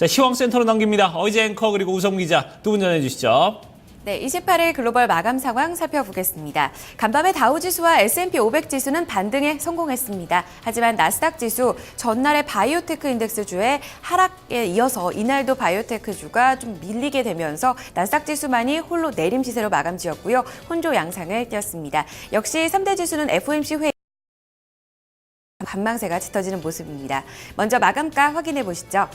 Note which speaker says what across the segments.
Speaker 1: 자, 시황센터로 넘깁니다. 어이제 앵커 그리고 우성 기자 두 분 전해주시죠.
Speaker 2: 네, 28일 글로벌 마감 상황 살펴보겠습니다. 간밤에 다우지수와 S&P 500 지수는 반등에 성공했습니다. 하지만 나스닥 지수 전날의 바이오테크 인덱스주의 하락에 이어서 이날도 바이오테크주가 좀 밀리게 되면서 나스닥 지수만이 홀로 내림 시세로 마감 지었고요. 혼조 양상을 띄었습니다. 역시 3대 지수는 FOMC 회의 관망세가 짙어지는 모습입니다. 먼저 마감가 확인해 보시죠.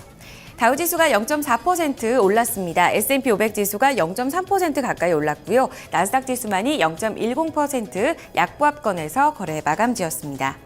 Speaker 2: 다우지수가 0.4% 올랐습니다. S&P 500 지수가 0.3% 가까이 올랐고요. 나스닥 지수만이 0.10% 약보합권에서 거래 마감지었습니다.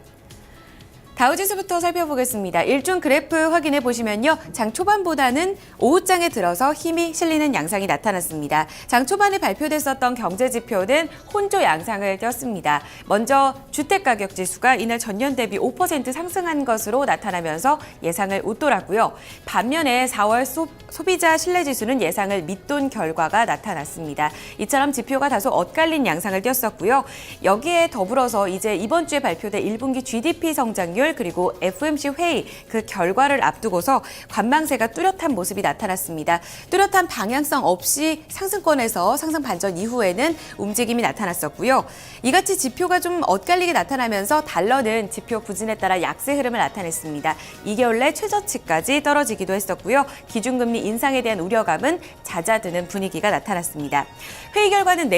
Speaker 2: 다우지수부터 살펴보겠습니다. 일중 그래프 확인해 보시면요. 장 초반보다는 오후장에 들어서 힘이 실리는 양상이 나타났습니다. 장 초반에 발표됐었던 경제지표는 혼조 양상을 띄었습니다. 먼저 주택가격지수가 이날 전년 대비 5% 상승한 것으로 나타나면서 예상을 웃돌았고요. 반면에 4월 소비자 신뢰지수는 예상을 밑돈 결과가 나타났습니다. 이처럼 지표가 다소 엇갈린 양상을 띄었었고요. 여기에 더불어서 이제 이번 주에 발표될 1분기 GDP 성장률 그리고 FOMC 회의 그 결과를 앞두고서 관망세가 뚜렷한 모습이 나타났습니다. 뚜렷한 방향성 없이 상승권에서 상승 반전 이후에는 움직임이 나타났었고요. 이같이 지표가 좀 엇갈리게 나타나면서 달러는 지표 부진에 따라 약세 흐름을 나타냈습니다. 2개월 내 최저치까지 떨어지기도 했었고요. 기준금리 인상에 대한 우려감은 잦아드는 분위기가 나타났습니다. 회의 결과는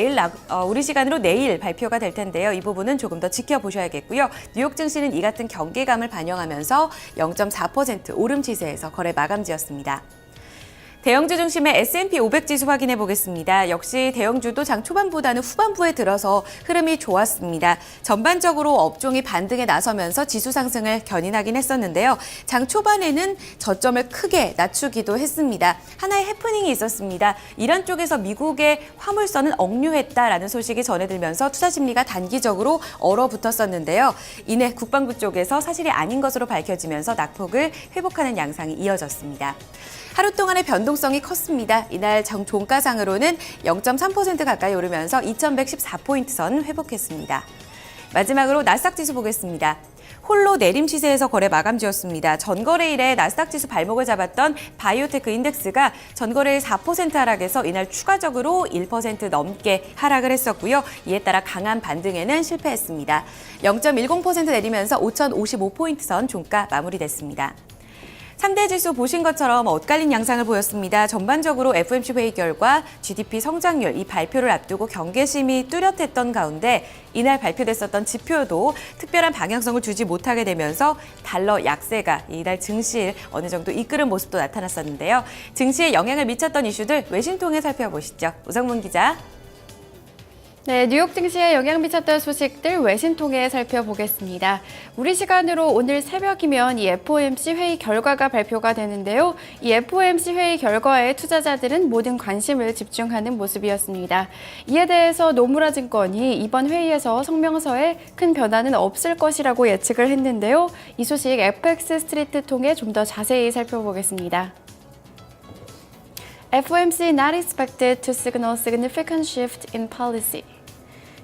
Speaker 2: 우리 시간으로 내일 발표가 될 텐데요. 이 부분은 조금 더 지켜보셔야겠고요. 뉴욕 증시는 이 같은 경계감을 반영하면서 0.4% 오름 시세에서 거래 마감지었습니다. 대형주 중심의 S&P 500 지수 확인해 보겠습니다. 역시 대형주도 장 초반보다는 후반부에 들어서 흐름이 좋았습니다. 전반적으로 업종이 반등에 나서면서 지수 상승을 견인하긴 했었는데요. 장 초반에는 저점을 크게 낮추기도 했습니다. 하나의 해프닝이 있었습니다. 이란 쪽에서 미국의 화물선은 억류했다라는 소식이 전해들면서 투자 심리가 단기적으로 얼어붙었었는데요. 이내 국방부 쪽에서 사실이 아닌 것으로 밝혀지면서 낙폭을 회복하는 양상이 이어졌습니다. 하루 동안의 변동성이 컸습니다. 이날 종가상으로는 0.3% 가까이 오르면서 2114포인트 선 회복했습니다. 마지막으로 나스닥 지수 보겠습니다. 홀로 내림 시세에서 거래 마감지었습니다. 전거래일에 나스닥 지수 발목을 잡았던 바이오테크 인덱스가 전거래일 4% 하락해서 이날 추가적으로 1% 넘게 하락을 했었고요. 이에 따라 강한 반등에는 실패했습니다. 0.10% 내리면서 5055포인트 선 종가 마무리됐습니다. 3대 지수 보신 것처럼 엇갈린 양상을 보였습니다. 전반적으로 FOMC 회의 결과 GDP 성장률 이 발표를 앞두고 경계심이 뚜렷했던 가운데 이날 발표됐었던 지표도 특별한 방향성을 주지 못하게 되면서 달러 약세가 이날 증시를 어느 정도 이끄는 모습도 나타났었는데요. 증시에 영향을 미쳤던 이슈들 외신 통해 살펴보시죠. 우성문 기자.
Speaker 3: 네, 뉴욕 증시에 영향 미쳤던 소식들 외신 통해 살펴보겠습니다. 우리 시간으로 오늘 새벽이면 이 FOMC 회의 결과가 발표가 되는데요. 이 FOMC 회의 결과에 투자자들은 모든 관심을 집중하는 모습이었습니다. 이에 대해서 노무라 증권이 이번 회의에서 성명서에 큰 변화는 없을 것이라고 예측을 했는데요. 이 소식 FX 스트리트 통해 좀 더 자세히 살펴보겠습니다. FOMC not expected to signal significant shift in policy.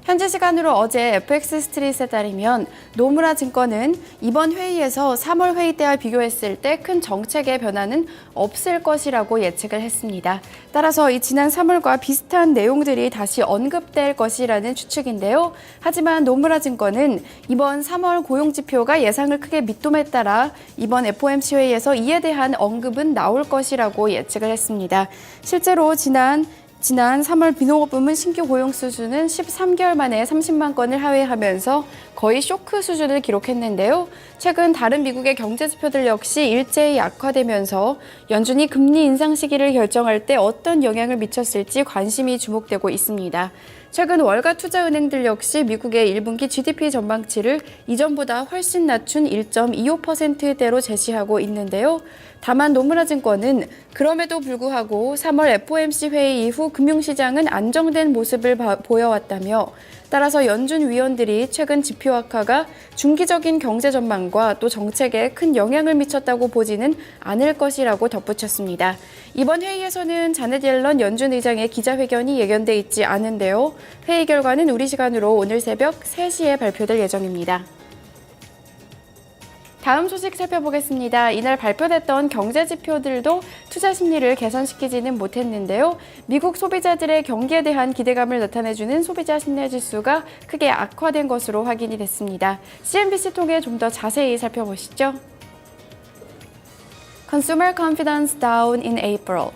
Speaker 3: 현지 시간으로 어제 FX 스트릿에 따르면 노무라 증권은 이번 회의에서 3월 회의 때와 비교했을 때 큰 정책의 변화는 없을 것이라고 예측을 했습니다. 따라서 이 지난 3월과 비슷한 내용들이 다시 언급될 것이라는 추측인데요. 하지만 노무라 증권은 이번 3월 고용지표가 예상을 크게 밑돔에 따라 이번 FOMC 회의에서 이에 대한 언급은 나올 것이라고 예측을 했습니다. 실제로 지난 3월 비농업 부문 신규 고용 수준은 13개월 만에 30만 건을 하회하면서 거의 쇼크 수준을 기록했는데요. 최근 다른 미국의 경제 지표들 역시 일제히 약화되면서 연준이 금리 인상 시기를 결정할 때 어떤 영향을 미쳤을지 관심이 주목되고 있습니다. 최근 월가 투자은행들 역시 미국의 1분기 GDP 전망치를 이전보다 훨씬 낮춘 1.25%대로 제시하고 있는데요. 다만 노무라 증권은 그럼에도 불구하고 3월 FOMC 회의 이후 금융시장은 안정된 모습을 보여왔다며 따라서 연준 위원들이 최근 지표 악화가 중기적인 경제 전망과 또 정책에 큰 영향을 미쳤다고 보지는 않을 것이라고 덧붙였습니다. 이번 회의에서는 자넷 옐런 연준 의장의 기자회견이 예견돼 있지 않은데요. 회의 결과는 우리 시간으로 오늘 새벽 3시에 발표될 예정입니다. 다음 소식 살펴보겠습니다. 이날 발표됐던 경제 지표들도 투자 심리를 개선시키지는 못했는데요. 미국 소비자들의 경기에 대한 기대감을 나타내주는 소비자 심리지수가 크게 악화된 것으로 확인이 됐습니다. CNBC 통해 좀 더 자세히 살펴보시죠. Consumer confidence down in April.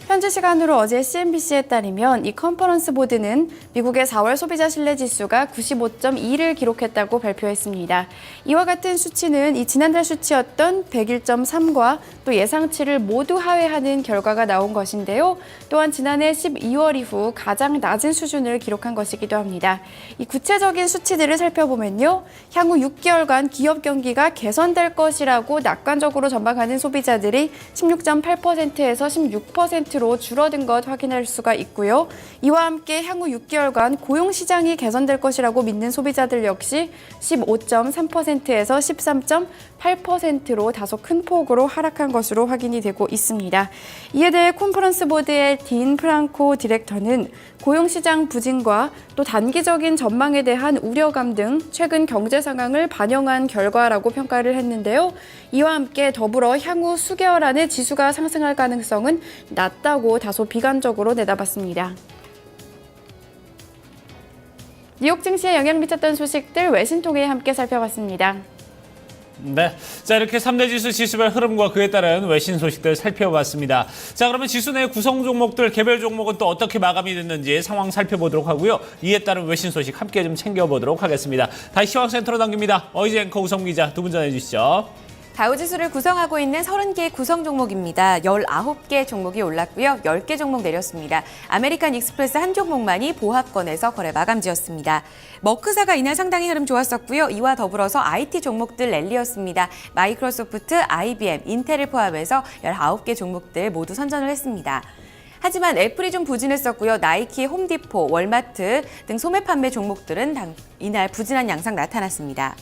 Speaker 3: 현지 시간으로 어제 CNBC에 따르면 이 컨퍼런스 보드는 미국의 4월 소비자 신뢰 지수가 95.2를 기록했다고 발표했습니다. 이와 같은 수치는 이 지난달 수치였던 101.3과 또 예상치를 모두 하회하는 결과가 나온 것인데요. 또한 지난해 12월 이후 가장 낮은 수준을 기록한 것이기도 합니다. 이 구체적인 수치들을 살펴보면요. 향후 6개월간 기업 경기가 개선될 것이라고 낙관적으로 전망하는 소비자들이 16.8%에서 16%로 줄어든 것 확인할 수가 있고요. 이와 함께 향후 6개월간 고용시장이 개선될 것이라고 믿는 소비자들 역시 15.3%에서 13.8%로 다소 큰 폭으로 하락한 것으로 확인이 되고 있습니다. 이에 대해 컨퍼런스 보드의 딘 프랑코 디렉터는 고용시장 부진과 또 단기적인 전망에 대한 우려감 등 최근 경제 상황을 반영한 결과라고 평가를 했는데요. 이와 함께 더불어 향후 수개월 안에 지수가 상승할 가능성은 낮다고 다소 비관적으로 내다봤습니다. 뉴욕 증시에 영향 미쳤던 소식들 외신 통해 함께 살펴봤습니다.
Speaker 1: 네. 자, 이렇게 3대 지수 지수별 흐름과 그에 따른 외신 소식들 살펴봤습니다. 자, 그러면 지수 내 구성 종목들, 개별 종목은 또 어떻게 마감이 됐는지 상황 살펴보도록 하고요. 이에 따른 외신 소식 함께 좀 챙겨보도록 하겠습니다. 다시 시황센터로 당깁니다. 어이즈 앵커 우성 기자 두 분 전해주시죠.
Speaker 2: 다우지수를 구성하고 있는 30개 구성 종목입니다. 19개 종목이 올랐고요. 10개 종목 내렸습니다. 아메리칸 익스프레스 한 종목만이 보합권에서 거래 마감지었습니다. 머크사가 이날 상당히 흐름 좋았었고요. 이와 더불어서 IT 종목들 랠리였습니다. 마이크로소프트, IBM, 인텔을 포함해서 19개 종목들 모두 선전을 했습니다. 하지만 애플이 좀 부진했었고요. 나이키, 홈디포, 월마트 등 소매 판매 종목들은 이날 부진한 양상 나타났습니다.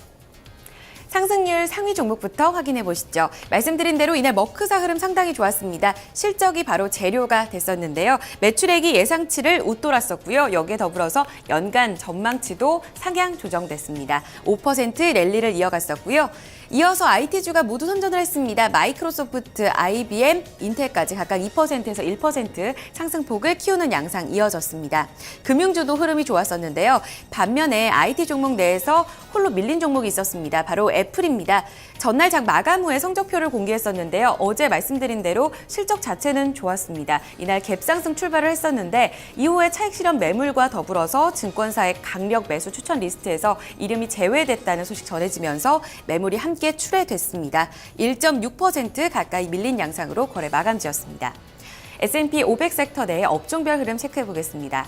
Speaker 2: 상승률 상위 종목부터 확인해 보시죠. 말씀드린 대로 이날 머크사 흐름 상당히 좋았습니다. 실적이 바로 재료가 됐었는데요. 매출액이 예상치를 웃돌았었고요. 여기에 더불어서 연간 전망치도 상향 조정됐습니다. 5% 랠리를 이어갔었고요. 이어서 IT주가 모두 선전을 했습니다. 마이크로소프트, IBM, 인텔까지 각각 2%에서 1% 상승폭을 키우는 양상 이어졌습니다. 금융주도 흐름이 좋았었는데요. 반면에 IT 종목 내에서 홀로 밀린 종목이 있었습니다. 바로 애플입니다. 전날 장 마감 후에 성적표를 공개했었는데요. 어제 말씀드린 대로 실적 자체는 좋았습니다. 이날 갭상승 출발을 했었는데 이후에 차익 실현 매물과 더불어서 증권사의 강력 매수 추천 리스트에서 이름이 제외됐다는 소식 전해지면서 매물이 함께 출회됐습니다. 1.6% 가까이 밀린 양상으로 거래 마감지었습니다. S&P 500 섹터 내의 업종별 흐름 체크해 보겠습니다.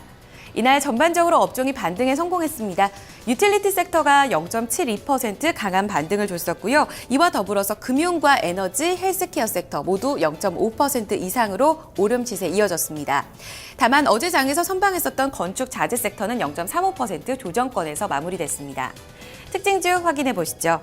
Speaker 2: 이날 전반적으로 업종이 반등에 성공했습니다. 유틸리티 섹터가 0.72% 강한 반등을 줬었고요. 이와 더불어서 금융과 에너지, 헬스케어 섹터 모두 0.5% 이상으로 오름 치세 이어졌습니다. 다만 어제 장에서 선방했었던 건축 자재 섹터는 0.35% 조정권에서 마무리됐습니다. 특징주 확인해 보시죠.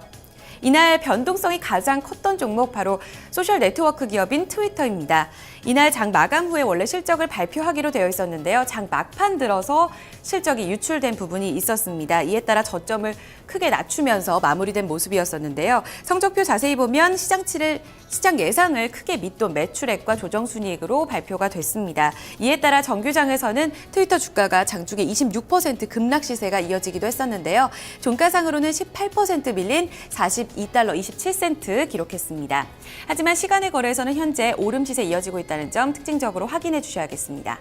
Speaker 2: 이날 변동성이 가장 컸던 종목 바로 소셜 네트워크 기업인 트위터입니다. 이날 장 마감 후에 원래 실적을 발표하기로 되어 있었는데요. 장 막판 들어서 실적이 유출된 부분이 있었습니다. 이에 따라 저점을 크게 낮추면서 마무리된 모습이었었는데요. 성적표 자세히 보면 시장 예상을 크게 밑돈 매출액과 조정순이익으로 발표가 됐습니다. 이에 따라 정규장에서는 트위터 주가가 장중에 26% 급락 시세가 이어지기도 했었는데요. 종가상으로는 18% 밀린 42달러 27센트 기록했습니다. 하지만 시간의 거래에서는 현재 오름 시세 이어지고 있다는 점 특징적으로 확인해 주셔야겠습니다.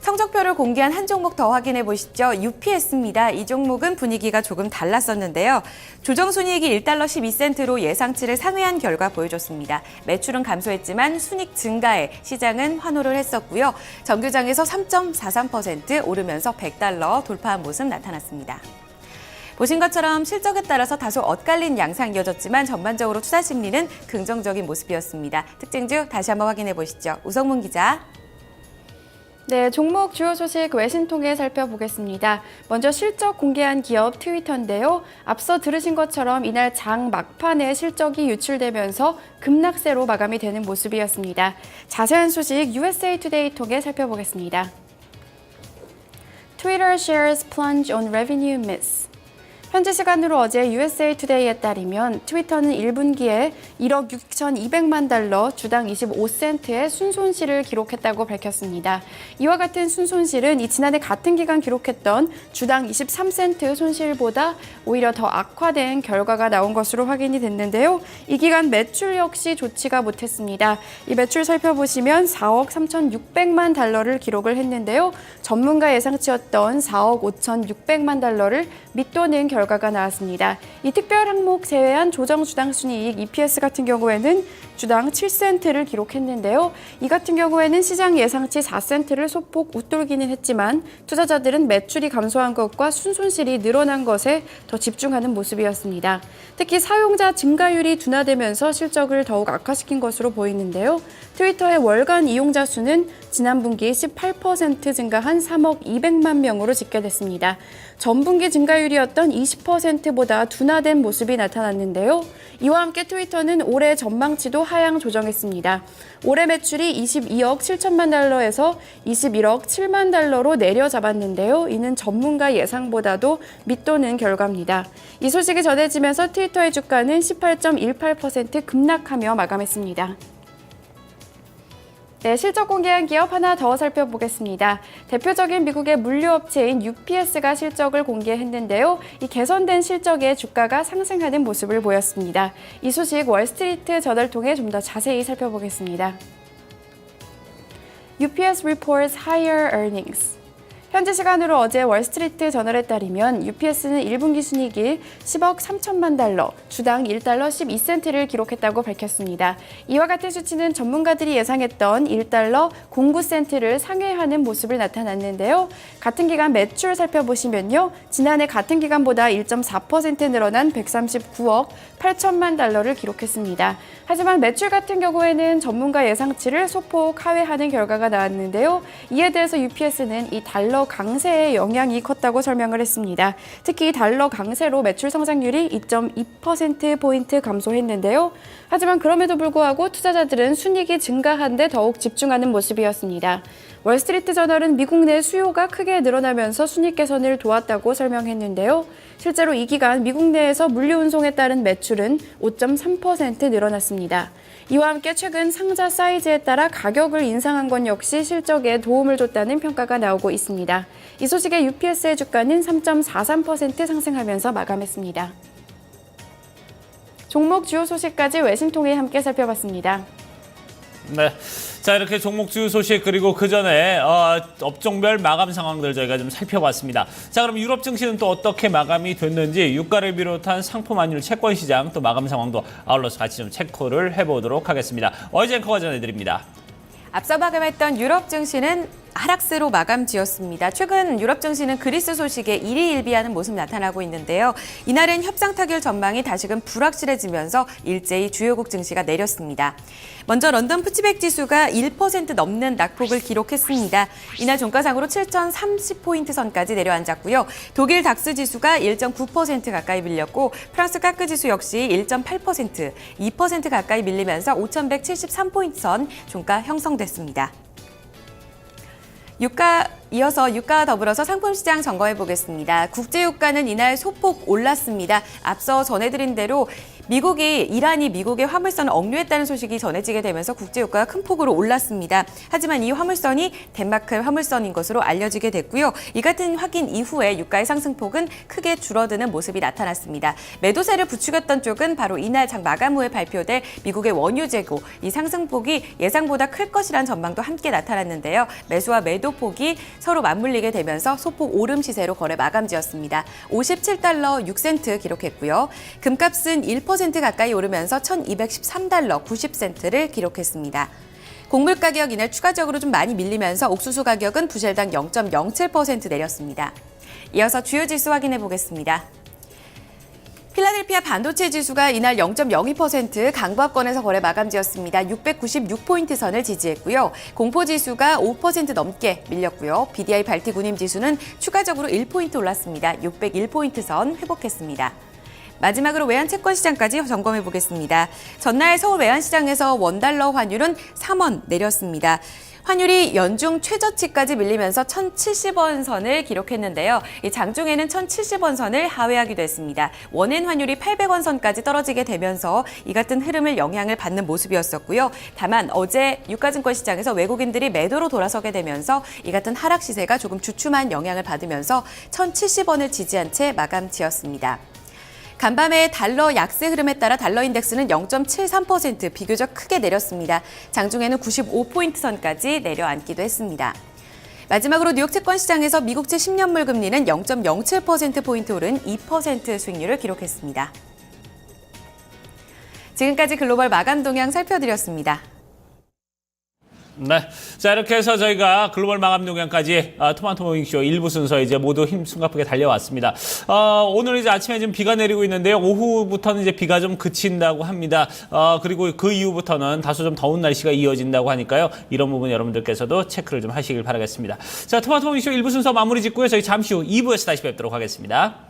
Speaker 2: 성적표를 공개한 한 종목 더 확인해 보시죠. UPS입니다. 이 종목은 분위기가 조금 달랐었는데요. 조정순이익이 1달러 12센트로 예상치를 상회한 결과 보여줬습니다. 매출은 감소했지만 순익 증가에 시장은 환호를 했었고요. 정규장에서 3.43% 오르면서 100달러 돌파한 모습 나타났습니다. 보신 것처럼 실적에 따라서 다소 엇갈린 양상 이어졌지만 전반적으로 투자 심리는 긍정적인 모습이었습니다. 특징주 다시 한번 확인해 보시죠. 우성문 기자.
Speaker 3: 네, 종목 주요 소식 외신 통해 살펴보겠습니다. 먼저 실적 공개한 기업 트위터인데요. 앞서 들으신 것처럼 이날 장 막판에 실적이 유출되면서 급락세로 마감이 되는 모습이었습니다. 자세한 소식 USA Today 통해 살펴보겠습니다. Twitter shares plunge on revenue miss. 현지 시간으로 어제 USA 투데이에 따르면 트위터는 1분기에 1억 6,200만 달러, 주당 25센트의 순손실을 기록했다고 밝혔습니다. 이와 같은 순손실은 지난해 같은 기간 기록했던 주당 23센트 손실보다 오히려 더 악화된 결과가 나온 것으로 확인이 됐는데요. 이 기간 매출 역시 좋지가 못했습니다. 이 매출 살펴보시면 4억 3,600만 달러를 기록을 했는데요. 전문가 예상치였던 4억 5,600만 달러를 밑도는 결과가 나왔습니다. 이 특별 항목 제외한 조정 주당 순이익 EPS 같은 경우에는 주당 7센트를 기록했는데요. 이 같은 경우에는 시장 예상치 4센트를 소폭 웃돌기는 했지만 투자자들은 매출이 감소한 것과 순손실이 늘어난 것에 더 집중하는 모습이었습니다. 특히 사용자 증가율이 둔화되면서 실적을 더욱 악화시킨 것으로 보이는데요. 트위터의 월간 이용자 수는 지난 분기 18% 증가한 3억 200만 명으로 집계됐습니다. 전분기 증가율이었던 20%보다 둔화된 모습이 나타났는데요. 이와 함께 트위터는 올해 전망치도 하향 조정했습니다. 올해 매출이 22억 7천만 달러에서 21억 7만 달러로 내려잡았는데요. 이는 전문가 예상보다도 밑도는 결과입니다. 이 소식이 전해지면서 트위터의 주가는 18.18% 급락하며 마감했습니다. 네, 실적 공개한 기업 하나 더 살펴보겠습니다. 대표적인 미국의 물류업체인 UPS가 실적을 공개했는데요. 이 개선된 실적에 주가가 상승하는 모습을 보였습니다. 이 소식 월스트리트 저널 통해 좀 더 자세히 살펴보겠습니다. UPS reports higher earnings. 현지 시간으로 어제 월스트리트 저널에 따르면 UPS는 1분기 순이익이 10억 3천만 달러, 주당 1달러 12센트를 기록했다고 밝혔습니다. 이와 같은 수치는 전문가들이 예상했던 1달러 09센트를 상회하는 모습을 나타났는데요. 같은 기간 매출 살펴보시면요. 지난해 같은 기간보다 1.4% 늘어난 139억 8천만 달러를 기록했습니다. 하지만 매출 같은 경우에는 전문가 예상치를 소폭 하회하는 결과가 나왔는데요. 이에 대해서 UPS는 이 달러 강세의 영향이 컸다고 설명을 했습니다. 특히 달러 강세로 매출 성장률이 2.2%포인트 감소했는데요. 하지만 그럼에도 불구하고 투자자들은 순이익이 증가한 데 더욱 집중하는 모습이었습니다. 월스트리트 저널은 미국 내 수요가 크게 늘어나면서 순이익 개선을 도왔다고 설명했는데요. 실제로 이 기간 미국 내에서 물류 운송에 따른 매출은 5.3% 늘어났습니다. 이와 함께 최근 상자 사이즈에 따라 가격을 인상한 건 역시 실적에 도움을 줬다는 평가가 나오고 있습니다. 이 소식에 UPS의 주가는 3.43% 상승하면서 마감했습니다. 종목 주요 소식까지 외신 통해 함께 살펴봤습니다.
Speaker 1: 네. 자, 이렇게 종목 주요 소식 그리고 그 전에 업종별 마감 상황들 저희가 좀 살펴봤습니다. 자, 그럼 유럽 증시는 또 어떻게 마감이 됐는지 유가를 비롯한 상품 환율 채권 시장 또 마감 상황도 아울러서 같이 좀 체크를 해보도록 하겠습니다. 어이즈 앵커가 전해드립니다.
Speaker 2: 앞서 마감했던 유럽 증시는 하락세로 마감 지었습니다. 최근 유럽 증시는 그리스 소식에 일희일비하는 모습 나타나고 있는데요. 이날은 협상 타결 전망이 다시금 불확실해지면서 일제히 주요국 증시가 내렸습니다. 먼저 런던 푸치백 지수가 1% 넘는 낙폭을 기록했습니다. 이날 종가상으로 7,030포인트 선까지 내려앉았고요. 독일 닥스 지수가 1.9% 가까이 밀렸고 프랑스 카크 지수 역시 1.8%, 2% 가까이 밀리면서 5,173포인트 선 종가 형성됐습니다. 이어서 유가와 더불어서 상품시장 점검해 보겠습니다. 국제유가는 이날 소폭 올랐습니다. 앞서 전해드린 대로 이란이 미국의 화물선을 억류했다는 소식이 전해지게 되면서 국제유가가 큰 폭으로 올랐습니다. 하지만 이 화물선이 덴마크의 화물선인 것으로 알려지게 됐고요. 이 같은 확인 이후에 유가의 상승폭은 크게 줄어드는 모습이 나타났습니다. 매도세를 부추겼던 쪽은 바로 이날 장 마감 후에 발표될 미국의 원유 재고, 이 상승폭이 예상보다 클 것이란 전망도 함께 나타났는데요. 매수와 매도폭이 서로 맞물리게 되면서 소폭 오름 시세로 거래 마감지었습니다. 57달러 6센트 기록했고요. 금값은 1% 가까이 오르면서 1,213달러 90센트를 기록했습니다. 곡물 가격 이날 추가적으로 좀 많이 밀리면서 옥수수 가격은 부실당 0.07% 내렸습니다. 이어서 주요 지수 확인해 보겠습니다. 필라델피아 반도체 지수가 이날 0.02% 강보합권에서 거래 마감지었습니다. 696포인트 선을 지지했고요. 공포지수가 5% 넘게 밀렸고요. BDI 발티구님 지수는 추가적으로 1포인트 올랐습니다. 601포인트 선 회복했습니다. 마지막으로 외환채권 시장까지 점검해 보겠습니다. 전날 서울 외환시장에서 원달러 환율은 3원 내렸습니다. 환율이 연중 최저치까지 밀리면서 1,070원 선을 기록했는데요. 이 장중에는 1,070원 선을 하회하기도 했습니다. 원엔 환율이 800원 선까지 떨어지게 되면서 이 같은 흐름을 영향을 받는 모습이었었고요. 다만 어제 유가증권 시장에서 외국인들이 매도로 돌아서게 되면서 이 같은 하락 시세가 조금 주춤한 영향을 받으면서 1,070원을 지지한 채 마감 지었습니다. 간밤의 달러 약세 흐름에 따라 달러 인덱스는 0.73% 비교적 크게 내렸습니다. 장중에는 95포인트 선까지 내려앉기도 했습니다. 마지막으로 뉴욕 채권 시장에서 미국채 10년물 금리는 0.07%포인트 오른 2% 수익률을 기록했습니다. 지금까지 글로벌 마감 동향 살펴드렸습니다.
Speaker 1: 네. 자, 이렇게 해서 저희가 글로벌 마감 동향까지 토마토 모닝쇼 1부 순서 이제 모두 힘 숨가쁘게 달려왔습니다. 오늘 이제 아침에 좀 비가 내리고 있는데요. 오후부터는 이제 비가 좀 그친다고 합니다. 그리고 그 이후부터는 다소 좀 더운 날씨가 이어진다고 하니까요. 이런 부분 여러분들께서도 체크를 좀 하시길 바라겠습니다. 자, 토마토 모닝쇼 1부 순서 마무리 짓고요. 저희 잠시 후 2부에서 다시 뵙도록 하겠습니다.